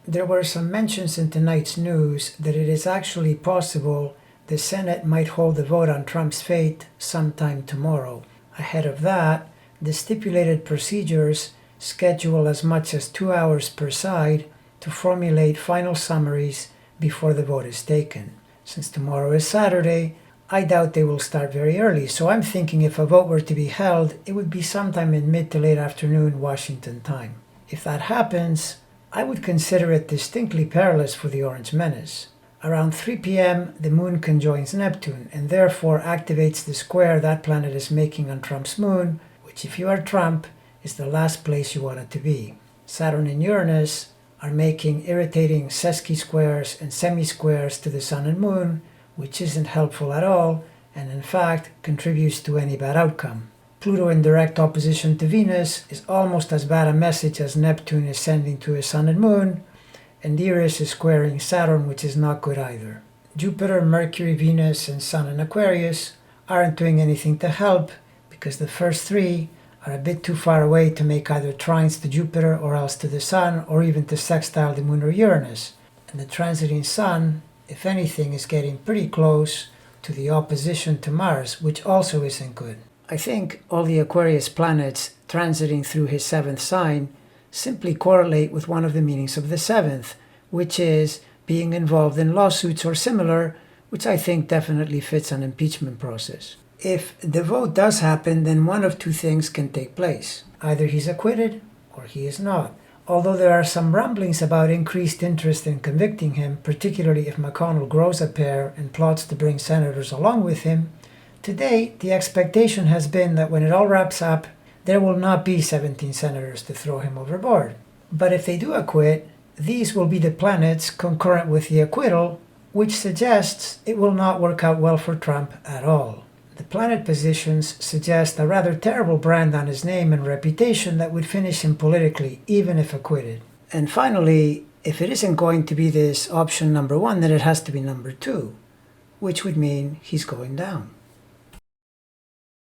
There were some mentions in tonight's news that it is actually possible the Senate might hold the vote on Trump's fate sometime tomorrow. Ahead of that, the stipulated procedures schedule as much as 2 hours per side to formulate final summaries before the vote is taken. Since tomorrow is Saturday, I doubt they will start very early, so I'm thinking if a vote were to be held, it would be sometime in mid to late afternoon Washington time. If that happens, I would consider it distinctly perilous for the Orange Menace. Around 3 p.m., the moon conjoins Neptune and therefore activates the square that planet is making on Trump's moon, which if you are Trump, is the last place you want it to be. Saturn and Uranus are making irritating sesqui-squares and semi-squares to the sun and moon, which isn't helpful at all, and in fact contributes to any bad outcome. Pluto in direct opposition to Venus is almost as bad a message as Neptune is sending to his sun and moon, and Eris is squaring Saturn, which is not good either. Jupiter, Mercury, Venus, and Sun in Aquarius aren't doing anything to help because the first three are a bit too far away to make either trines to Jupiter or else to the Sun or even to sextile the Moon or Uranus. And the transiting Sun, if anything, is getting pretty close to the opposition to Mars, which also isn't good. I think all the Aquarius planets transiting through his seventh sign simply correlate with one of the meanings of the seventh, which is being involved in lawsuits or similar, which I think definitely fits an impeachment process. If the vote does happen, then one of two things can take place. Either he's acquitted or he is not. Although there are some rumblings about increased interest in convicting him, particularly if McConnell grows a pair and plots to bring senators along with him, to date the expectation has been that when it all wraps up, there will not be 17 senators to throw him overboard. But if they do acquit, these will be the planets concurrent with the acquittal, which suggests it will not work out well for Trump at all. The planet positions suggest a rather terrible brand on his name and reputation that would finish him politically, even if acquitted. And finally, if it isn't going to be this option number one, then it has to be number two, which would mean he's going down.